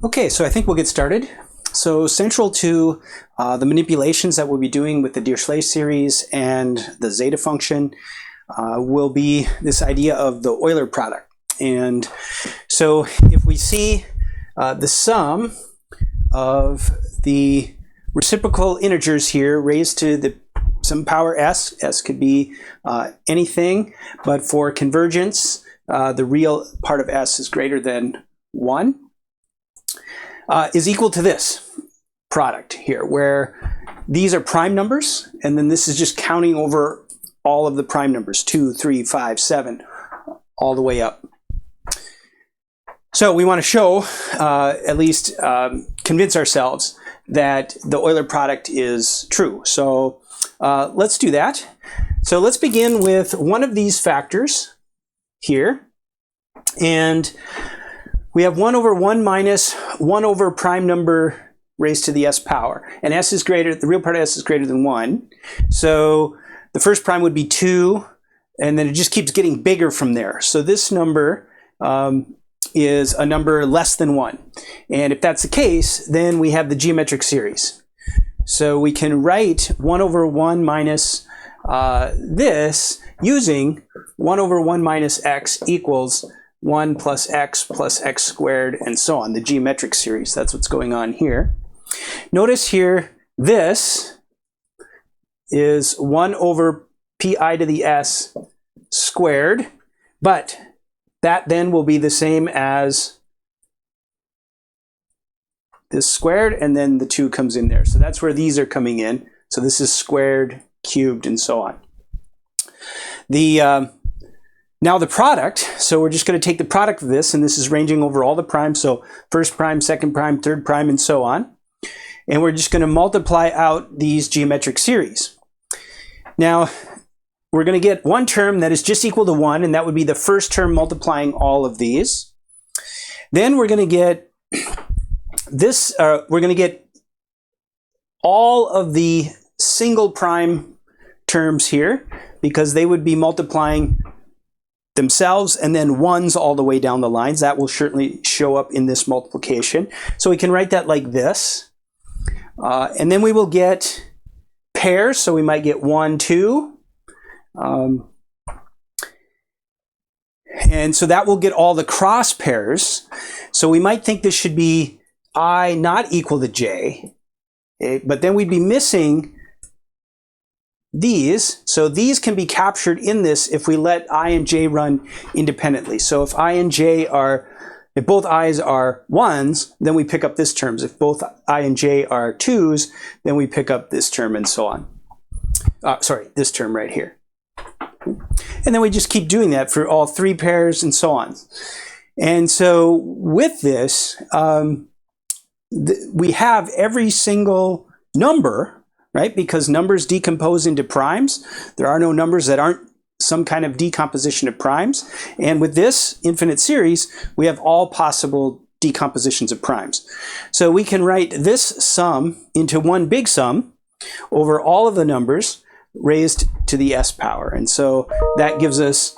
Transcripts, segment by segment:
Okay, so I think we'll get started. So central to the manipulations that we'll be doing with the Dirichlet series and the zeta function will be this idea of the Euler product. And so if we see the sum of the reciprocal integers here raised to some power s, s could be anything, but for convergence, the real part of s is greater than 1. Is equal to this product here, where these are prime numbers, and then this is just counting over all of the prime numbers, 2, 3, 5, 7, all the way up. So we want to show, at least convince ourselves, that the Euler product is true. So let's do that. So let's begin with one of these factors here, and we have 1 over 1 minus 1 over prime number raised to the s power. And s is greater, the real part of s is greater than 1. So the first prime would be 2, and then it just keeps getting bigger from there. So this number is a number less than 1. And if that's the case, then we have the geometric series. So we can write 1 over 1 minus this using 1 over 1 minus x equals 1 plus x squared, and so on, the geometric series. That's what's going on here. Notice here, this is 1 over pi to the s squared, but that then will be the same as this squared, and then the 2 comes in there. So that's where these are coming in. So this is squared, cubed, and so on. Now the product, so we're just going to take the product of this, and this is ranging over all the primes, so first prime, second prime, third prime, and so on. And we're just going to multiply out these geometric series. Now, we're going to get one term that is just equal to 1, and that would be the first term multiplying all of these. Then we're going to get this, we're going to get all of the single prime terms here, because they would be multiplying themselves and then ones all the way down the lines. That will certainly show up in this multiplication. So we can write that like this. And then we will get pairs. So we might get 1, 2. And so that will get all the cross pairs. So we might think this should be I not equal to j. But then we'd be missing these. So these can be captured in this if we let I and j run independently. So if I and j are, if both i's are 1s, then we pick up this term. If both I and j are 2s, then we pick up this term, and so on. Sorry, this term right here. And then we just keep doing that for all 3 pairs and so on. And so with this, we have every single number, right? Because numbers decompose into primes. There are no numbers that aren't some kind of decomposition of primes. And with this infinite series, we have all possible decompositions of primes. So we can write this sum into one big sum over all of the numbers raised to the s power. And so that gives us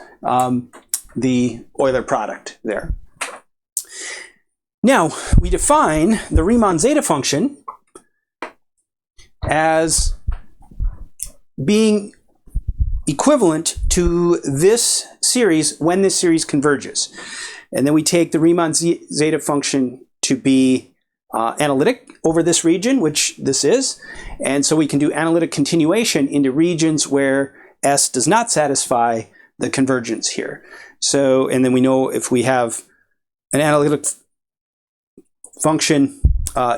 the Euler product there. Now, we define the Riemann zeta function as being equivalent to this series when this series converges. And then we take the Riemann zeta function to be analytic over this region, which this is. And so we can do analytic continuation into regions where S does not satisfy the convergence here. So, and then we know if we have an analytic function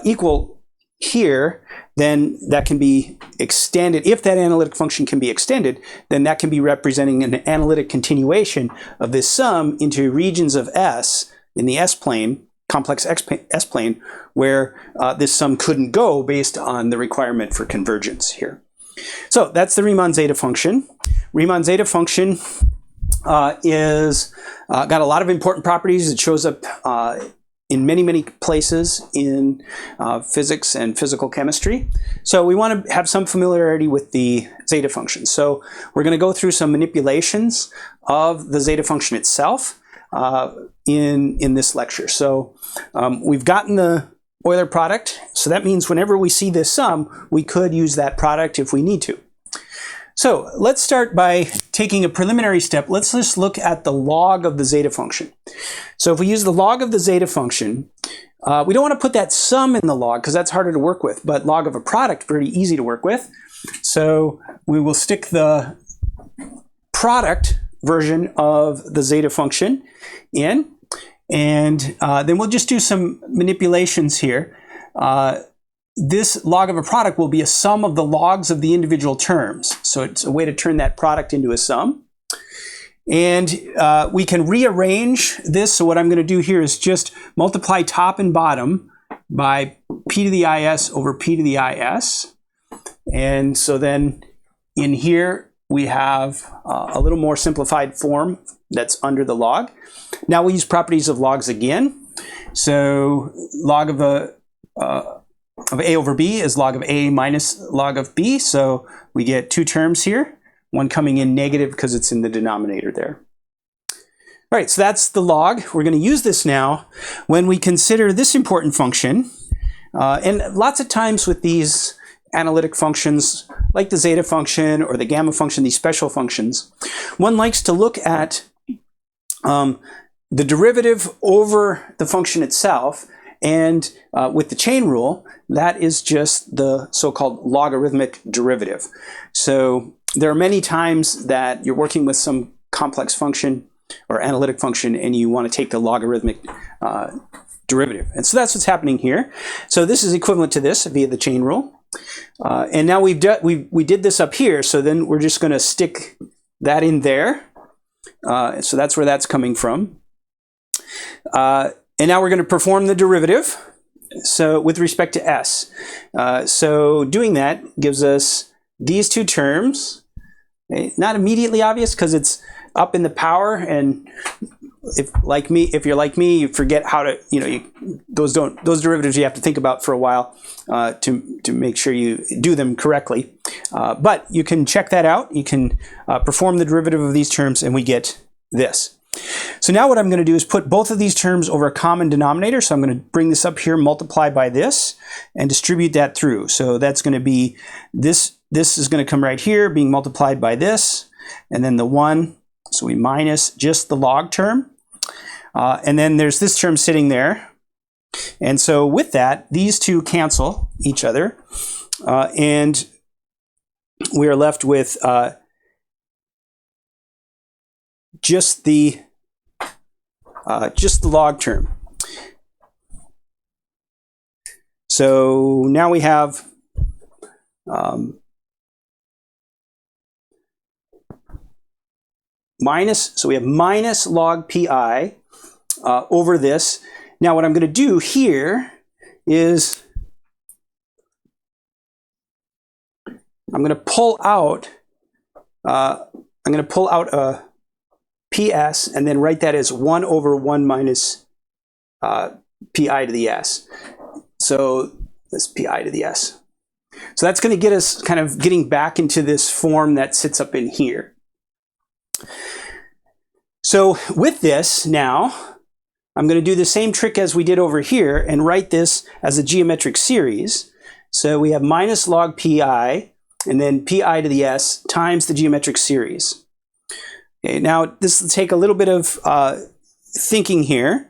equal here, then that can be extended. If that analytic function can be extended, then that can be representing an analytic continuation of this sum into regions of S in the S-plane, complex S-plane, where this sum couldn't go based on the requirement for convergence here. So that's the Riemann zeta function. Riemann zeta function is got a lot of important properties. It shows up in many, many places in physics and physical chemistry. So we want to have some familiarity with the zeta function. So we're going to go through some manipulations of the zeta function itself. in this lecture. So we've gotten the Euler product, so that means whenever we see this sum, we could use that product if we need to. So let's start by taking a preliminary step. Let's just look at the log of the zeta function. So if we use the log of the zeta function, we don't want to put that sum in the log because that's harder to work with, but log of a product, pretty easy to work with. So we will stick the product version of the zeta function in, and then we'll just do some manipulations here. This log of a product will be a sum of the logs of the individual terms. So it's a way to turn that product into a sum. And we can rearrange this. So what I'm going to do here is just multiply top and bottom by p to the is over p to the is. And so then in here we have a little more simplified form that's under the log. Now we use properties of logs again. So log of a over b is log of a minus log of b. So we get two terms here, one coming in negative because it's in the denominator there. All right, so that's the log. We're going to use this now when we consider this important function. And lots of times with these analytic functions, like the zeta function or the gamma function, these special functions, one likes to look at the derivative over the function itself. And with the chain rule, that is just the so-called logarithmic derivative. So there are many times that you're working with some complex function or analytic function and you want to take the logarithmic derivative. And so that's what's happening here. So this is equivalent to this via the chain rule. And now we did this up here, so then we're just going to stick that in there. So that's where that's coming from. And now we're going to perform the derivative, so with respect to s. So doing that gives us these two terms. Okay? Not immediately obvious because it's up in the power, and if you're like me, you forget how to, those derivatives you have to think about for a while to make sure you do them correctly. But you can check that out. You can perform the derivative of these terms, and we get this. So now what I'm going to do is put both of these terms over a common denominator. So I'm going to bring this up here, multiply by this, and distribute that through. So that's going to be this. This is going to come right here, being multiplied by this, and then the 1. So we minus just the log term. And then there's this term sitting there. And so with that, these two cancel each other. And we are left with just the log term. So now we have so we have minus log pi over this. Now what I'm going to do here is I'm going to pull out a ps and then write that as 1 over 1 minus pi to the s. So that's pi to the s. So that's going to get us kind of getting back into this form that sits up in here. So with this now, I'm going to do the same trick as we did over here and write this as a geometric series. So we have minus log pi and then pi to the s times the geometric series. Okay, now this will take a little bit of thinking here,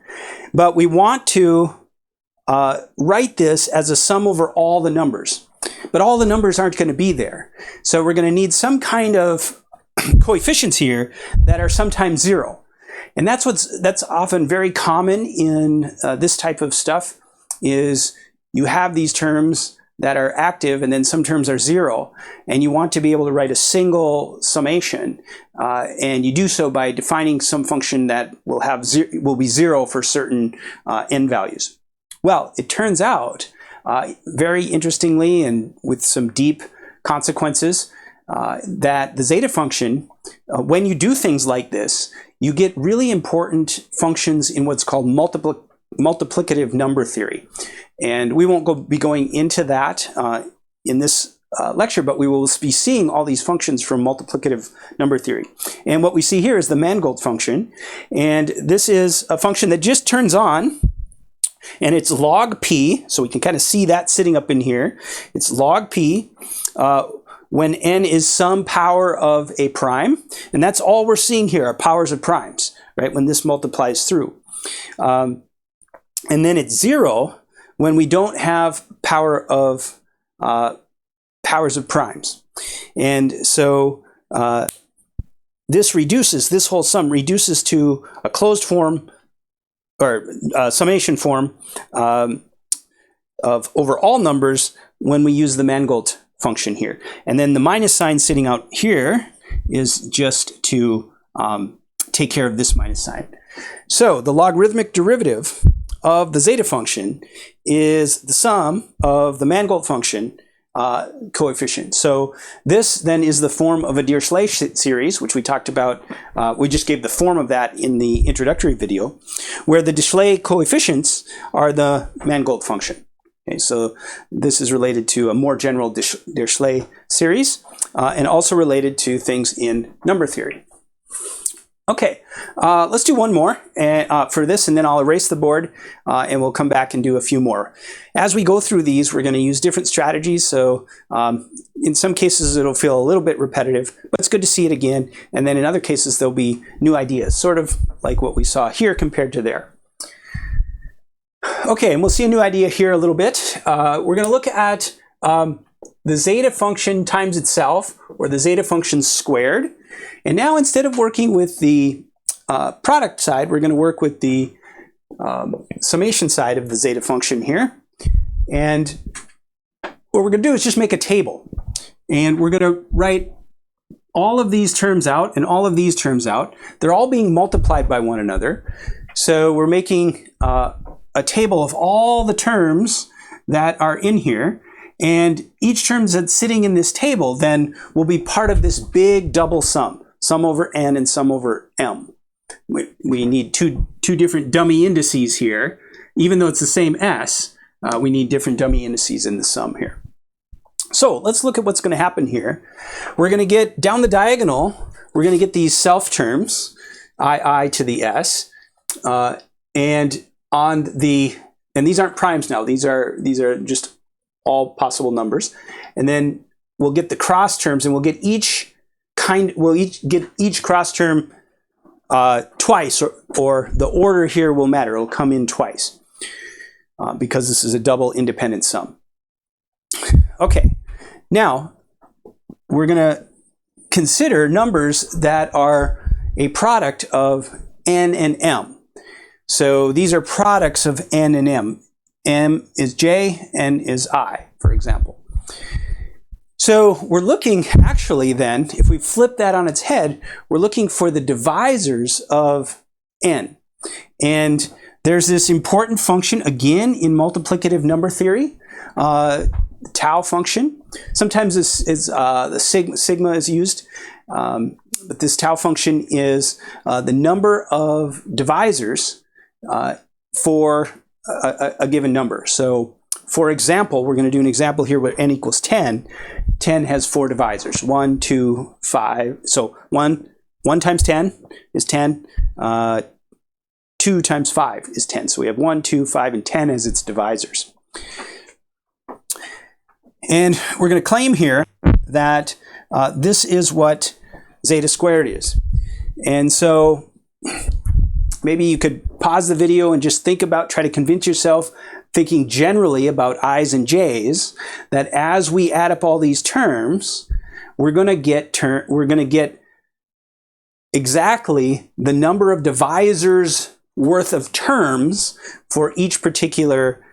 but we want to write this as a sum over all the numbers. But all the numbers aren't going to be there. So we're going to need some kind of coefficients here that are sometimes 0. And that's often very common in this type of stuff, is you have these terms that are active and then some terms are 0, and you want to be able to write a single summation, and you do so by defining some function that will be 0 for certain n values. Well, it turns out very interestingly and with some deep consequences that the zeta function, when you do things like this, you get really important functions in what's called multiplicative number theory. And we won't be going into that in this lecture, but we will be seeing all these functions from multiplicative number theory. And what we see here is the Mangoldt function. And this is a function that just turns on, and it's log p. So we can kind of see that sitting up in here. It's log p when n is some power of a prime. And that's all we're seeing here, are powers of primes, right, when this multiplies through. And then it's 0 when we don't have powers of primes. And so this whole sum reduces to a closed form, or summation form of over all numbers when we use the Mangoldt function here. And then the minus sign sitting out here is just to take care of this minus sign. So the logarithmic derivative of the zeta function is the sum of the Mangoldt function coefficient. So this then is the form of a Dirichlet series, which we talked about. We just gave the form of that in the introductory video, where the Dirichlet coefficients are the Mangoldt function. Okay, so this is related to a more general Dirichlet series, and also related to things in number theory. Okay, let's do one more for this, and then I'll erase the board, and we'll come back and do a few more. As we go through these, we're going to use different strategies, so in some cases it'll feel a little bit repetitive, but it's good to see it again, and then in other cases there'll be new ideas, sort of like what we saw here compared to there. Okay, and we'll see a new idea here a little bit. We're going to look at the zeta function times itself, or the zeta function squared. And now instead of working with the product side, we're going to work with the summation side of the zeta function here. And what we're going to do is just make a table. And we're going to write all of these terms out and all of these terms out. They're all being multiplied by one another. So we're making a table of all the terms that are in here. And each term that's sitting in this table then will be part of this big double sum over n and sum over m. We need two different dummy indices here. Even though it's the same s, we need different dummy indices in the sum here. So let's look at what's going to happen here. We're going to get down the diagonal, we're going to get these self terms, I to the s, and these aren't primes now, these are just all possible numbers. And then we'll get the cross terms, and we'll get each cross term twice, or the order here will matter. It'll come in twice because this is a double independent sum. Okay, now we're going to consider numbers that are a product of n and m. So these are products of n and m. M is j, n is I, for example. So we're looking, actually then, if we flip that on its head, we're looking for the divisors of n. And there's this important function, again, in multiplicative number theory, the tau function. Sometimes this is, the sigma is used, but this tau function is the number of divisors for a given number. So for example, we're going to do an example here where n equals 10. 10 has 4 divisors, 1, 2, 5. So 1 times 10 is 10. 2 times 5 is 10. So we have 1, 2, 5, and 10 as its divisors. And we're going to claim here that this is what zeta squared is. And so maybe you could pause the video and just think about, try to convince yourself, thinking generally about i's and j's, that as we add up all these terms, we're going to get exactly the number of divisors worth of terms for each particular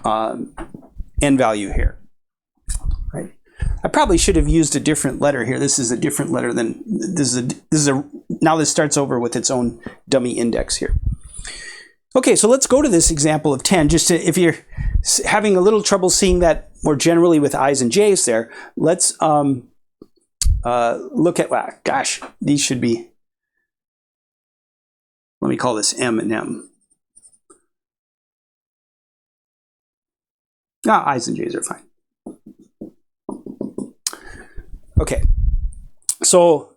n value here. Right? I probably should have used a different letter here. This is a different letter than now this starts over with its own dummy index here. Okay, so let's go to this example of 10. Just to, if you're having a little trouble seeing that more generally with i's and j's there, let's look at, wow, gosh, these should be, let me call this m and m. i's and j's are fine. Okay, so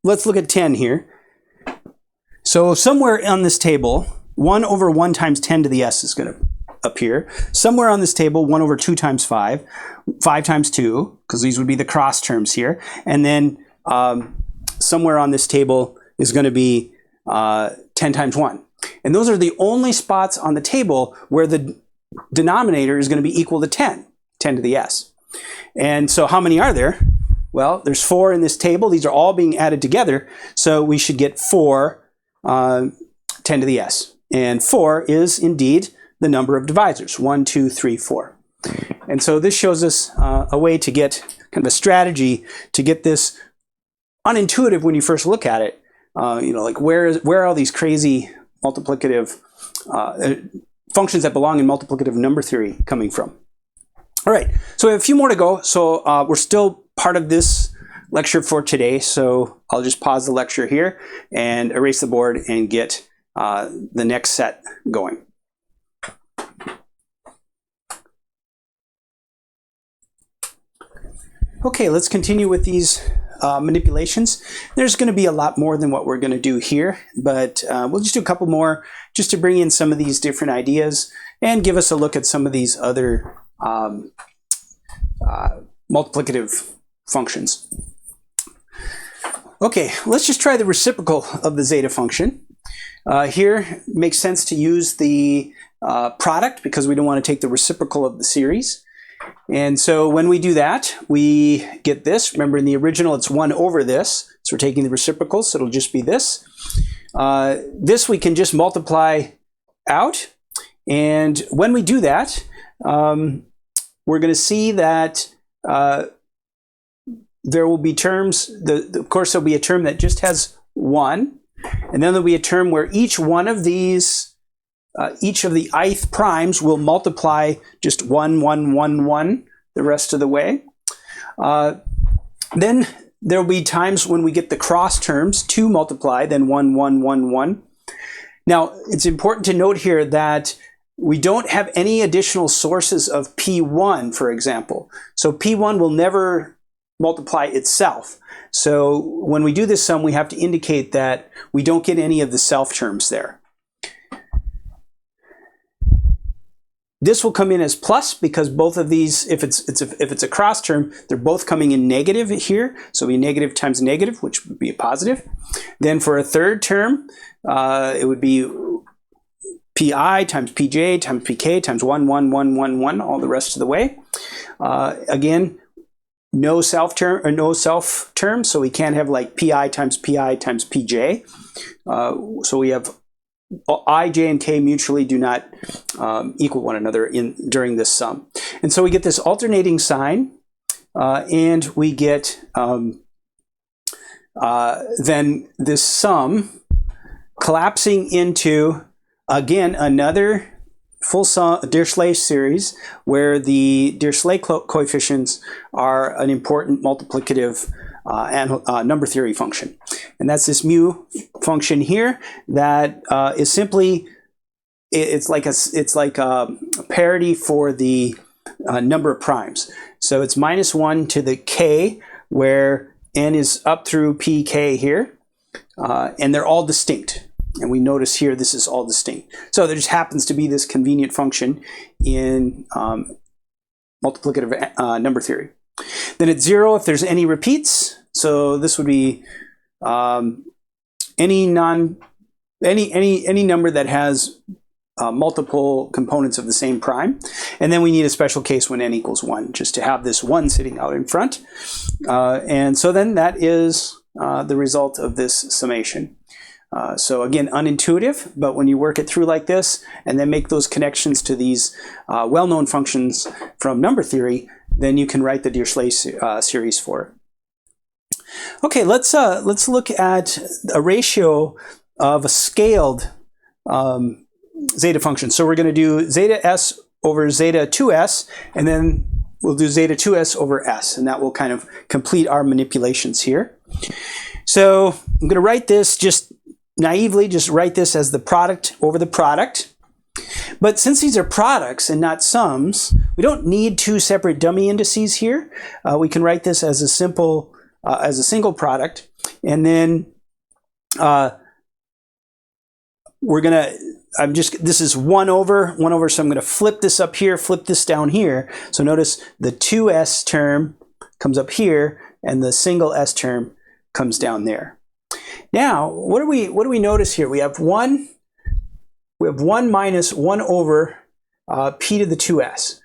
let's look at 10 here. So somewhere on this table, 1 over 1 times 10 to the s is going to appear. Somewhere on this table, 1 over 2 times 5, 5 times 2, because these would be the cross terms here. And then somewhere on this table is going to be 10 times 1. And those are the only spots on the table where the denominator is going to be equal to 10, 10 to the s. And so how many are there? Well, there's 4 in this table. These are all being added together. So we should get 4 10 to the s. And 4 is indeed the number of divisors, 1, 2, 3, 4. And so this shows us a way to get kind of a strategy to get this unintuitive when you first look at it. You know, like where are all these crazy multiplicative functions that belong in multiplicative number theory coming from? All right, so we have a few more to go. So we're still part of this lecture for today. So I'll just pause the lecture here and erase the board and get the next set going. Okay, let's continue with these manipulations. There's going to be a lot more than what we're going to do here, but we'll just do a couple more just to bring in some of these different ideas and give us a look at some of these other multiplicative functions. Okay, let's just try the reciprocal of the zeta function. Here it makes sense to use the product because we don't want to take the reciprocal of the series. And so when we do that, we get this. Remember, in the original, it's 1 over this. So we're taking the reciprocal, so it'll just be this. This we can just multiply out. And when we do that, we're going to see that there will be terms. Of course, there'll be a term that just has 1. And then there'll be a term where each one of these each of the ith primes will multiply just 1, 1, 1, 1 the rest of the way. Then there will be times when we get the cross terms, 2 multiply, then 1, 1, 1, 1. Now, it's important to note here that we don't have any additional sources of P1, for example. So P1 will never multiply itself. So when we do this sum, we have to indicate that we don't get any of the self terms there. This will come in as plus because both of these, if it's a cross term, they're both coming in negative here. So it'll be negative times negative, which would be a positive. Then for a third term, it would be pi times pj times pk times 1, 1, 1, 1, 1, all the rest of the way. Again, no self term or no self term, so we can't have like pi times pj. So we have I, j, and k mutually do not equal one another during this sum. And so we get this alternating sign, and we get then this sum collapsing into, again, another full sum Dirichlet series where the Dirichlet coefficients are an important multiplicative number theory function. And that's this mu function here that is simply, it's like a parity for the number of primes. So it's -1 to the k, where n is up through pk here, and they're all distinct. And we notice here this is all distinct. So there just happens to be this convenient function in multiplicative number theory. Then it's 0 if there's any repeats. So this would be any number that has multiple components of the same prime. And then we need a special case when n equals 1, just to have this 1 sitting out in front. And so then that is the result of this summation. So again, unintuitive, but when you work it through like this and then make those connections to these well-known functions from number theory, then you can write the Dirichlet series for it. Okay, let's look at a ratio of a scaled zeta function. So we're going to do zeta s over zeta 2s, and then we'll do zeta 2s over s, and that will kind of complete our manipulations here. So I'm going to write this just naively, just write this as the product over the product. But since these are products and not sums, we don't need 2 separate dummy indices here. We can write this as a simple as a single product, and then we're gonna, this is 1 over, so I'm gonna flip this up here, flip this down here. So notice the 2s term comes up here, and the single s term comes down there. Now, what do we notice here? We have 1 minus 1 over p to the 2s.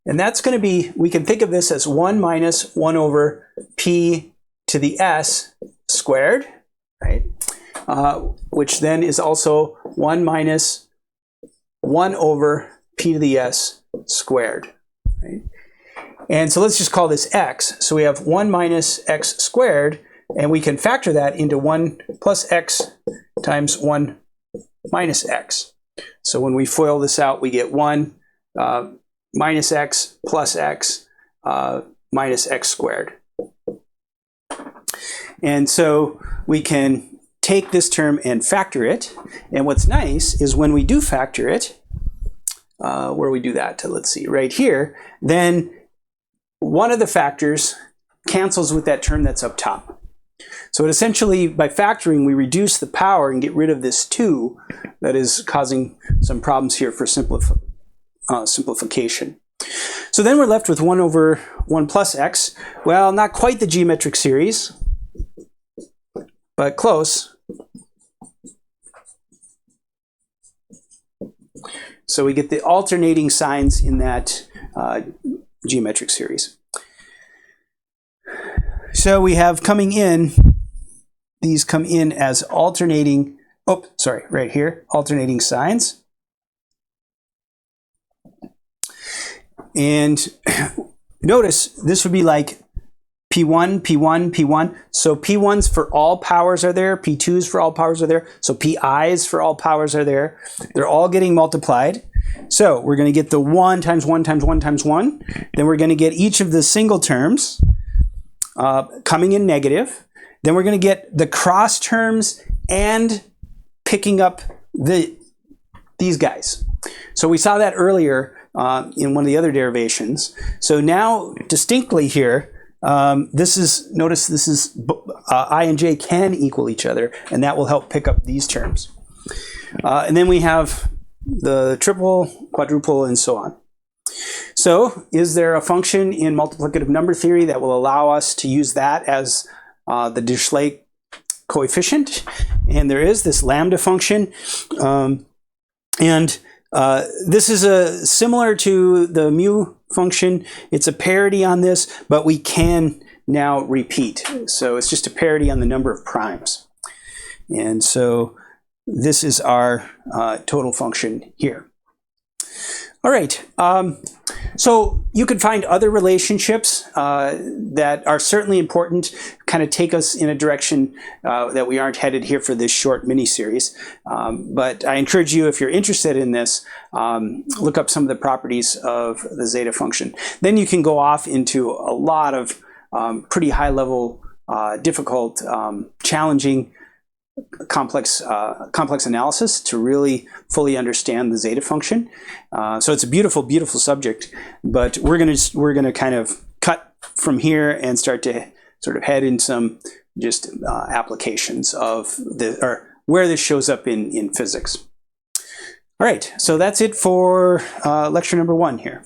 And that's going to be, we can think of this as 1 minus 1 over p to the s squared, right? Which then is also 1 minus 1 over p to the s squared, right? And so let's just call this x. So we have 1 minus x squared, and we can factor that into 1 plus x times 1 minus x. So when we FOIL this out, we get 1 minus x plus x minus x squared. And so we can take this term and factor it. And what's nice is when we do factor it, where we do that, let's see, right here, then one of the factors cancels with that term that's up top. So it essentially, by factoring, we reduce the power and get rid of this 2 that is causing some problems here for simplification. So then we're left with 1 over 1 plus x. Well, not quite the geometric series, but close. So we get the alternating signs in that geometric series. So we have coming in, these come in as alternating, oh, sorry, right here, alternating signs. And notice this would be like P1, P1, P1. So P1s for all powers are there, P2s for all powers are there, so PIs for all powers are there. They're all getting multiplied. So we're going to get the 1 times 1 times 1 times 1. Then we're going to get each of the single terms coming in negative. Then we're going to get the cross terms and picking up these guys. So we saw that earlier in one of the other derivations. So now distinctly here, this is, notice this is I and j can equal each other, and that will help pick up these terms. And then we have the triple, quadruple, and so on. So is there a function in multiplicative number theory that will allow us to use that as the Dirichlet coefficient? And there is this lambda function. This is similar to the mu function. It's a parity on this, but we can now repeat. So it's just a parity on the number of primes. And so this is our total function here. All right. So you could find other relationships that are certainly important, kind of take us in a direction that we aren't headed here for this short mini-series. But I encourage you, if you're interested in this, look up some of the properties of the zeta function. Then you can go off into a lot of pretty high-level, difficult, challenging, complex analysis to really fully understand the zeta function. So it's a beautiful, beautiful subject, but we're gonna kind of cut from here and start to sort of head in some just applications of where this shows up in physics. All right, so that's it for lecture number 1 here.